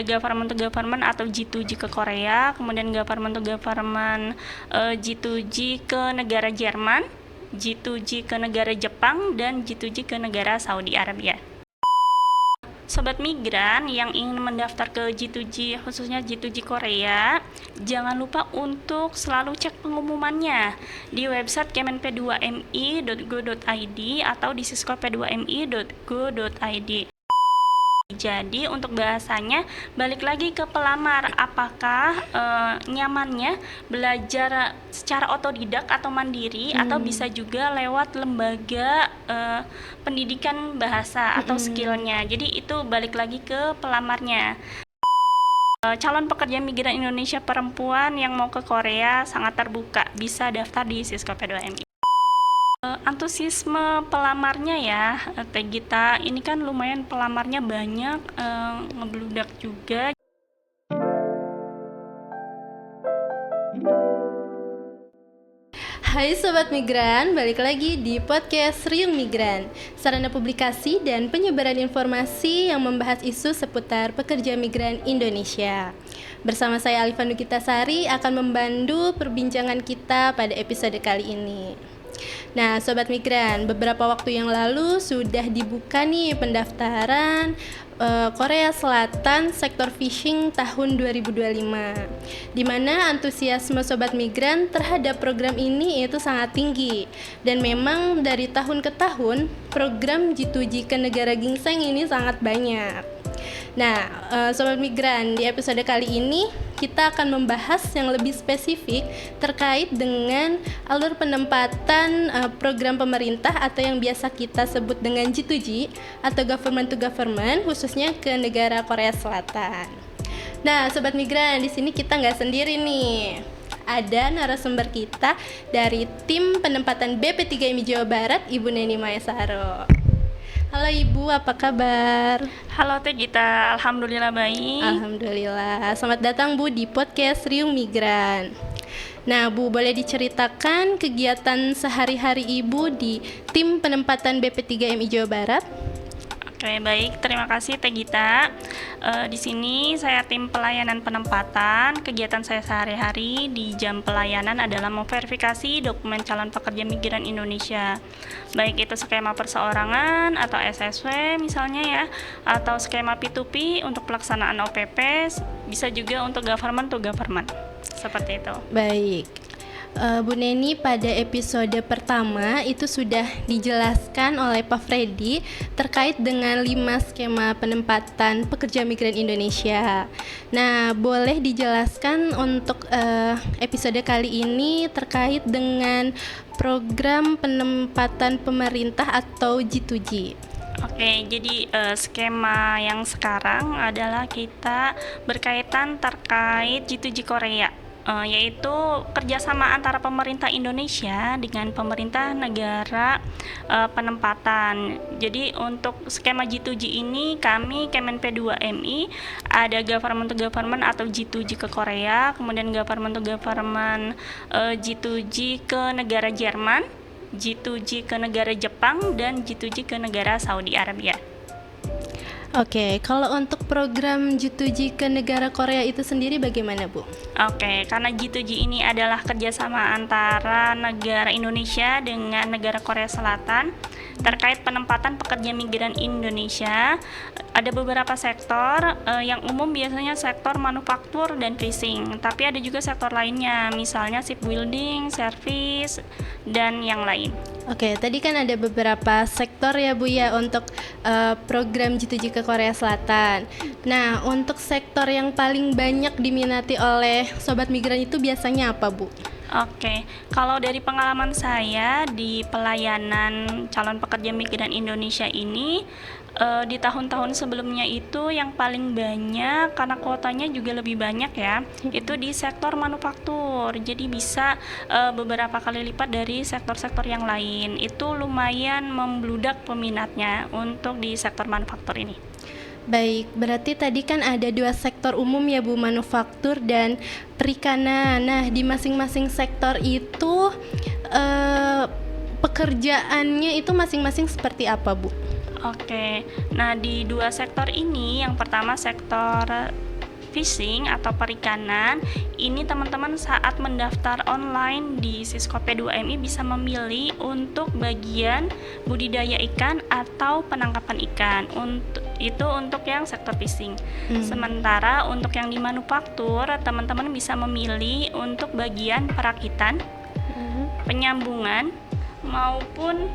government to government atau G2G ke Korea, kemudian government to government G2G ke negara Jerman, G2G ke negara Jepang, dan G2G ke negara Saudi Arabia. Sobat migran yang ingin mendaftar ke G2G, khususnya G2G Korea, jangan lupa untuk selalu cek pengumumannya di website kemenp2mi.go.id atau di siskop2mi.go.id. Jadi untuk bahasanya balik lagi ke pelamar, apakah nyamannya belajar secara otodidak atau mandiri atau bisa juga lewat lembaga pendidikan bahasa atau skillnya. Jadi itu balik lagi ke pelamarnya. Calon pekerja migran Indonesia perempuan yang mau ke Korea sangat terbuka, bisa daftar di Siskop2mi. Antusiasme pelamarnya ya, Teh Gita, ini kan lumayan pelamarnya banyak, ngebludak juga. Hai Sobat Migran, balik lagi di podcast Riung Migran, sarana publikasi dan penyebaran informasi yang membahas isu seputar pekerja migran Indonesia. Bersama saya Alifah Nugitasari akan membantu perbincangan kita pada episode kali ini. Nah, Sobat Migran, beberapa waktu yang lalu sudah dibuka nih pendaftaran Korea Selatan sektor fishing tahun 2025, di mana antusiasme Sobat Migran terhadap program ini itu sangat tinggi. Dan memang dari tahun ke tahun, program G2G ke negara ginseng ini sangat banyak. Nah, Sobat Migran, di episode kali ini kita akan membahas yang lebih spesifik terkait dengan alur penempatan program pemerintah atau yang biasa kita sebut dengan G2G atau government to government, khususnya ke negara Korea Selatan. Nah, Sobat Migran, di sini kita nggak sendiri nih. Ada narasumber kita dari tim penempatan BP3MI Jawa Barat, Ibu Neni Maesaro. Halo Ibu, apa kabar? Halo Teh Gita, alhamdulillah baik. Alhamdulillah. Selamat datang Bu di podcast Riung Migran. Nah Bu, boleh diceritakan kegiatan sehari-hari Ibu di tim penempatan BP3MI Jawa Barat? Oke, baik. Terima kasih Teh Gita. Di sini saya tim pelayanan penempatan. Kegiatan saya sehari-hari di jam pelayanan adalah memverifikasi dokumen calon pekerja migran Indonesia. Baik itu skema perseorangan atau SSW misalnya ya, atau skema P2P untuk pelaksanaan OPP, bisa juga untuk government to government. Seperti itu. Baik. Bu Neni, pada episode pertama itu sudah dijelaskan oleh Pak Freddy terkait dengan 5 skema penempatan pekerja migran Indonesia. Nah, boleh dijelaskan untuk episode kali ini terkait dengan program penempatan pemerintah atau G2G. Oke, jadi skema yang sekarang adalah kita berkaitan terkait G2G Korea. Yaitu kerjasama antara pemerintah Indonesia dengan pemerintah negara penempatan. Jadi untuk skema G2G ini kami Kemenp2MI ada government to government atau G2G ke Korea, kemudian government to government G2G ke negara Jerman, G2G ke negara Jepang, dan G2G ke negara Saudi Arabia. Oke, kalau untuk program G2G ke negara Korea itu sendiri bagaimana, Bu? Oke, karena G2G ini adalah kerjasama antara negara Indonesia dengan negara Korea Selatan terkait penempatan pekerja migran Indonesia. Ada beberapa sektor, yang umum biasanya sektor manufaktur dan fishing, tapi ada juga sektor lainnya, misalnya shipbuilding, service, dan yang lain. Oke, tadi kan ada beberapa sektor ya Bu ya untuk program G2G ke Korea Selatan. Nah, untuk sektor yang paling banyak diminati oleh Sobat Migran itu biasanya apa Bu? Oke, kalau dari pengalaman saya di pelayanan calon pekerja migran Indonesia ini, di tahun-tahun sebelumnya itu yang paling banyak karena kuotanya juga lebih banyak ya, itu di sektor manufaktur. Jadi bisa beberapa kali lipat dari sektor-sektor yang lain. Itu lumayan membludak peminatnya untuk di sektor manufaktur ini. Baik, berarti tadi kan ada 2 sektor umum ya Bu, manufaktur dan perikanan. Nah, di masing-masing sektor itu pekerjaannya itu masing-masing seperti apa Bu? Oke, nah di 2 sektor ini, yang pertama sektor fishing atau perikanan, ini teman-teman saat mendaftar online di Siskope 2MI bisa memilih untuk bagian budidaya ikan atau penangkapan ikan. Untuk yang sektor fishing. Sementara untuk yang di manufaktur, teman-teman bisa memilih untuk bagian perakitan, penyambungan maupun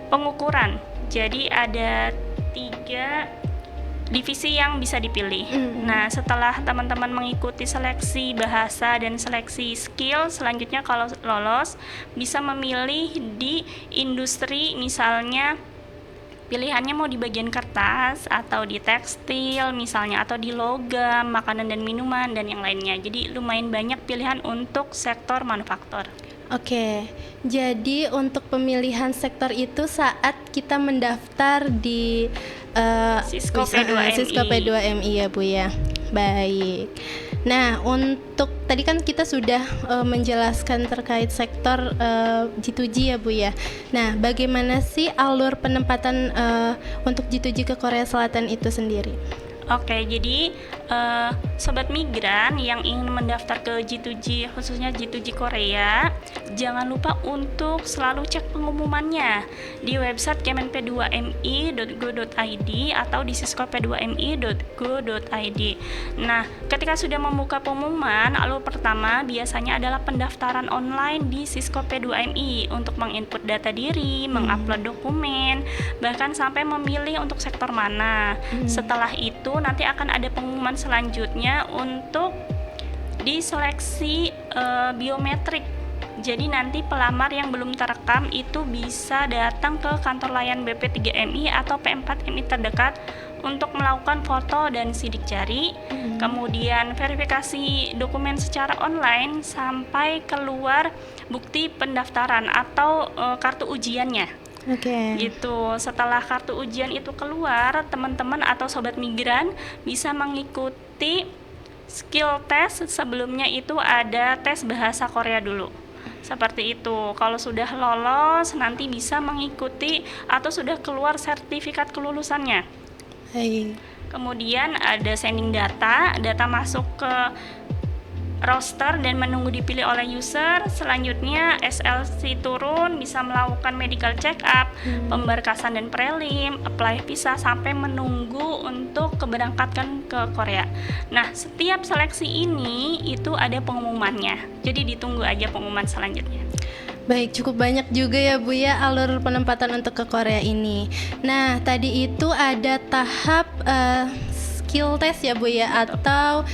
pengukuran. Jadi ada 3 divisi yang bisa dipilih. Nah, setelah teman-teman mengikuti seleksi bahasa dan seleksi skill, selanjutnya kalau lolos bisa memilih di industri, misalnya pilihannya mau di bagian kertas atau di tekstil misalnya, atau di logam, makanan dan minuman dan yang lainnya. Jadi lumayan banyak pilihan untuk sektor manufaktur. Oke, jadi untuk pemilihan sektor itu saat kita mendaftar di Siskope 2MI. Siskope 2MI ya Bu ya. Baik. Nah, untuk tadi kan kita sudah menjelaskan terkait sektor G2G ya Bu ya. Nah, bagaimana sih alur penempatan untuk G2G ke Korea Selatan itu sendiri? Oke, jadi sobat migran yang ingin mendaftar ke G2G, khususnya G2G Korea, jangan lupa untuk selalu cek pengumumannya di website kemenp2mi.go.id atau di siskope2mi.go.id. Nah, ketika sudah membuka pengumuman, alur pertama biasanya adalah pendaftaran online di Siskope 2MI untuk menginput data diri, mengupload dokumen, bahkan sampai memilih untuk sektor mana. Setelah itu nanti akan ada pengumuman selanjutnya untuk diseleksi biometrik. Jadi nanti pelamar yang belum terekam itu bisa datang ke kantor layan BP3MI atau P4MI terdekat untuk melakukan foto dan sidik jari, kemudian verifikasi dokumen secara online sampai keluar bukti pendaftaran atau kartu ujiannya. Gitu. Setelah kartu ujian itu keluar, teman-teman atau sobat migran bisa mengikuti skill test. Sebelumnya itu ada tes bahasa Korea dulu. Seperti itu. Kalau sudah lolos, nanti bisa mengikuti atau sudah keluar sertifikat kelulusannya. Kemudian ada sending data masuk ke roster dan menunggu dipilih oleh user. Selanjutnya SLC turun, bisa melakukan medical check up, pemberkasan dan prelim, apply visa sampai menunggu untuk keberangkatan ke Korea. Nah, setiap seleksi ini itu ada pengumumannya. Jadi ditunggu aja pengumuman selanjutnya. Baik, cukup banyak juga ya Bu ya alur penempatan untuk ke Korea ini. Nah, tadi itu ada tahap skill test ya Bu ya, atau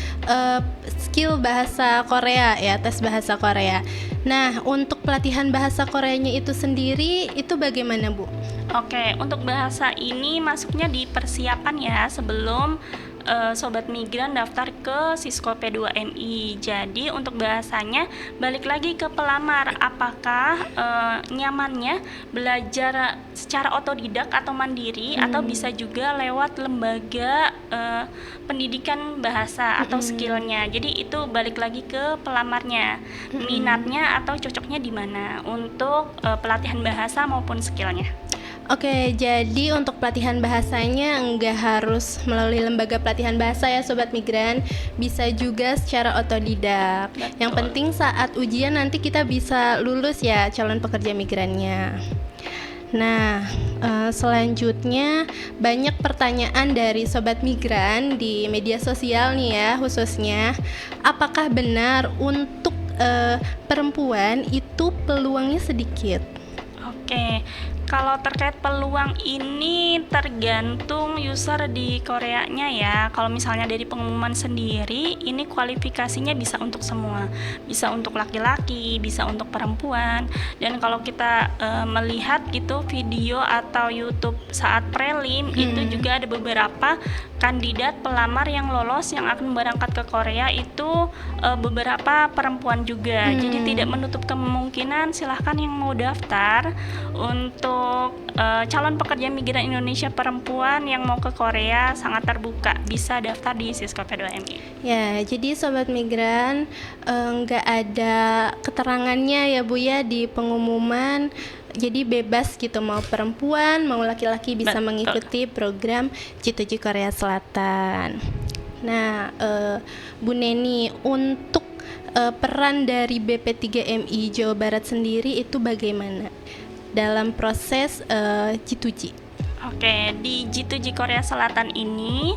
skill bahasa Korea ya, tes bahasa Korea. Nah, untuk pelatihan bahasa Koreanya itu sendiri itu bagaimana Bu? Oke, untuk bahasa ini masuknya di persiapan ya sebelum sobat migran daftar ke Siskope 2MI. Jadi untuk bahasanya balik lagi ke pelamar, apakah nyamannya belajar secara otodidak atau mandiri, atau bisa juga lewat lembaga pendidikan bahasa atau skillnya. Jadi itu balik lagi ke pelamarnya, minatnya atau cocoknya di mana untuk pelatihan bahasa maupun skillnya. Oke, jadi untuk pelatihan bahasanya nggak harus melalui lembaga pelatihan bahasa ya Sobat Migran, bisa juga secara otodidak. Betul. Yang penting saat ujian nanti kita bisa lulus ya calon pekerja migrannya. Nah, selanjutnya banyak pertanyaan dari Sobat Migran di media sosial nih ya khususnya. Apakah benar untuk perempuan itu peluangnya sedikit? Oke, kalau terkait peluang ini tergantung user di Koreanya ya. Kalau misalnya dari pengumuman sendiri, ini kualifikasinya bisa untuk semua, bisa untuk laki-laki, bisa untuk perempuan. Dan kalau kita melihat gitu video atau YouTube saat prelim, itu juga ada beberapa kandidat pelamar yang lolos yang akan berangkat ke Korea itu beberapa perempuan juga. Jadi tidak menutup kemungkinan, silahkan yang mau daftar untuk calon pekerja migran Indonesia perempuan yang mau ke Korea sangat terbuka, bisa daftar di Siskope 2MI. Ya, jadi Sobat Migran nggak ada keterangannya ya Bu ya di pengumuman. Jadi bebas gitu, mau perempuan mau laki-laki bisa Betul. mengikuti program G2G Korea Selatan. Nah, Bu Neni, untuk peran dari BP3MI Jawa Barat sendiri itu bagaimana dalam proses G2G? Oke, di G2G Korea Selatan ini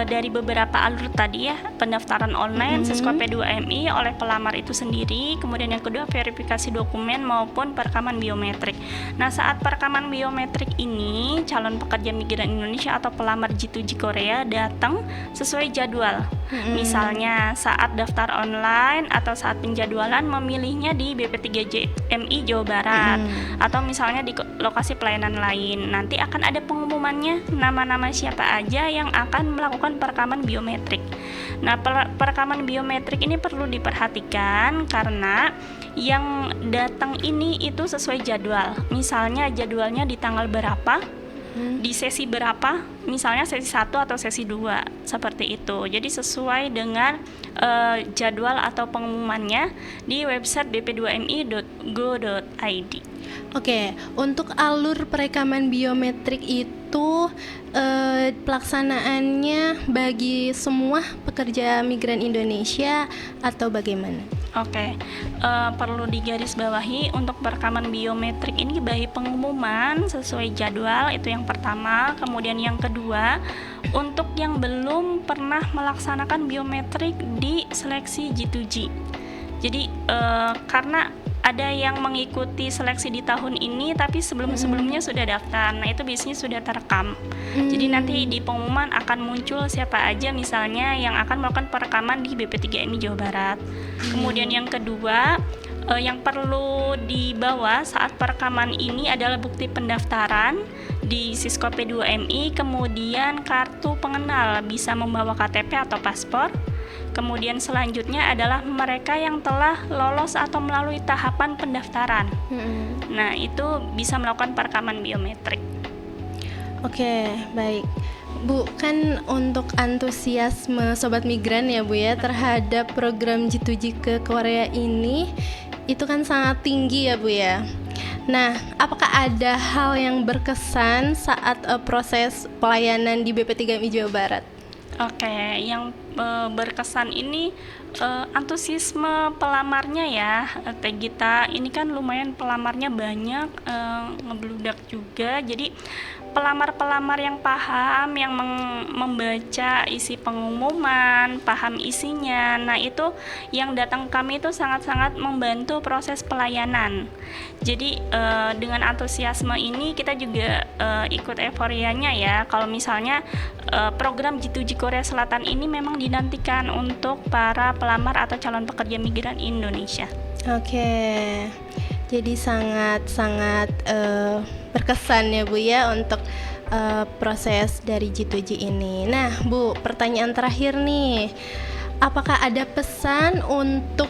dari beberapa alur tadi ya, pendaftaran online siswa P2MI oleh pelamar itu sendiri, kemudian yang kedua verifikasi dokumen maupun perekaman biometrik. Nah, saat perekaman biometrik ini, calon pekerja migran Indonesia atau pelamar G2G Korea datang sesuai jadwal. Misalnya saat daftar online atau saat penjadwalan memilihnya di BP3MI Jawa Barat atau misalnya di lokasi pelayanan lain. Nanti akan ada pengumumannya nama-nama siapa aja yang akan melakukan perekaman biometrik. Nah, perekaman biometrik ini perlu diperhatikan karena yang datang ini itu sesuai jadwal. Misalnya jadwalnya di tanggal berapa, di sesi berapa, misalnya sesi 1 atau sesi 2, seperti itu. Jadi sesuai dengan jadwal atau pengumumannya di website bp2mi.go.id. Oke, untuk alur perekaman biometrik itu pelaksanaannya bagi semua pekerja migran Indonesia atau bagaimana? Oke, perlu digarisbawahi untuk perekaman biometrik ini bayi pengumuman sesuai jadwal, itu yang pertama. Kemudian yang kedua, untuk yang belum pernah melaksanakan biometrik di seleksi G2G. Jadi karena ada yang mengikuti seleksi di tahun ini tapi sebelum-sebelumnya sudah daftar. Nah, itu biasanya sudah terekam. Jadi nanti di pengumuman akan muncul siapa aja misalnya yang akan melakukan perekaman di BP3MI Jawa Barat. Kemudian yang kedua, yang perlu dibawa saat perekaman ini adalah bukti pendaftaran di Sisko P2MI, kemudian kartu pengenal, bisa membawa KTP atau paspor. Kemudian selanjutnya adalah mereka yang telah lolos atau melalui tahapan pendaftaran. Nah, itu bisa melakukan perekaman biometrik. Oke, baik. Bu, kan untuk antusiasme Sobat Migran ya Bu ya terhadap program G2G ke Korea ini itu kan sangat tinggi ya Bu ya. Nah, apakah ada hal yang berkesan saat proses pelayanan di BP3MI Jawa Barat? Oke, yang berkesan ini antusiasme pelamarnya ya, Teh Gita. Ini kan lumayan pelamarnya banyak, ngebludak juga. Jadi pelamar-pelamar yang paham, yang membaca isi pengumuman, paham isinya. Nah, itu yang datang kami itu sangat-sangat membantu proses pelayanan. Jadi dengan antusiasme ini kita juga ikut euforianya ya. Kalau misalnya program G2G Korea Selatan ini memang dinantikan untuk para pelamar atau calon pekerja migran Indonesia. Oke, jadi sangat-sangat berkesan ya Bu ya untuk proses dari G2G ini. Nah Bu, pertanyaan terakhir nih, apakah ada pesan untuk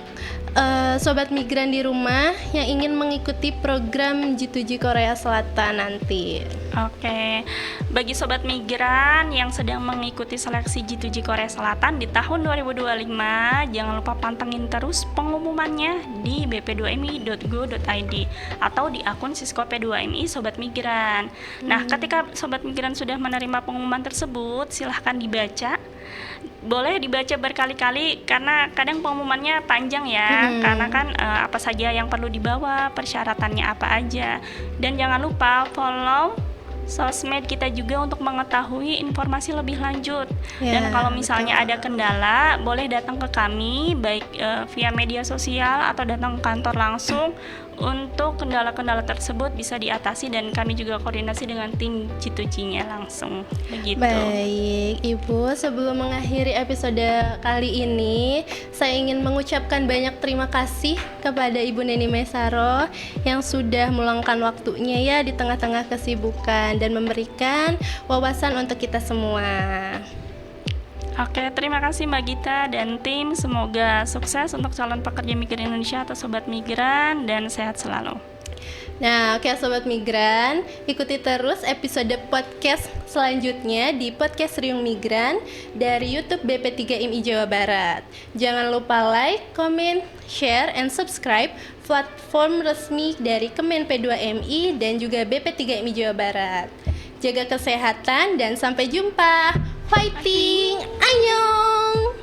Sobat Migran di rumah yang ingin mengikuti program G2G Korea Selatan nanti? Oke, bagi Sobat Migran yang sedang mengikuti seleksi G2G Korea Selatan di tahun 2025, jangan lupa pantengin terus pengumumannya di bp2mi.go.id atau di akun Sisko P2MI Sobat Migran. Nah, ketika Sobat Migran sudah menerima pengumuman tersebut, silahkan dibaca. Boleh dibaca berkali-kali karena kadang pengumumannya panjang ya, karena kan apa saja yang perlu dibawa, persyaratannya apa aja. Dan jangan lupa follow sosmed kita juga untuk mengetahui informasi lebih lanjut. Dan kalau misalnya ada kendala, boleh datang ke kami baik via media sosial atau datang ke kantor langsung. Untuk kendala-kendala tersebut bisa diatasi dan kami juga koordinasi dengan tim G2G-nya langsung. Begitu. Baik, Ibu, sebelum mengakhiri episode kali ini, saya ingin mengucapkan banyak terima kasih kepada Ibu Neni Mesaro yang sudah meluangkan waktunya ya di tengah-tengah kesibukan dan memberikan wawasan untuk kita semua. Oke, terima kasih Mbak Gita dan tim. Semoga sukses untuk calon pekerja migran Indonesia atau Sobat Migran dan sehat selalu. Nah, oke Sobat Migran, ikuti terus episode podcast selanjutnya di Podcast Riung Migran dari YouTube BP3MI Jawa Barat. Jangan lupa like, comment, share, and subscribe platform resmi dari Kemen P2MI dan juga BP3MI Jawa Barat. Jaga kesehatan dan sampai jumpa. Fighting! Annyeong!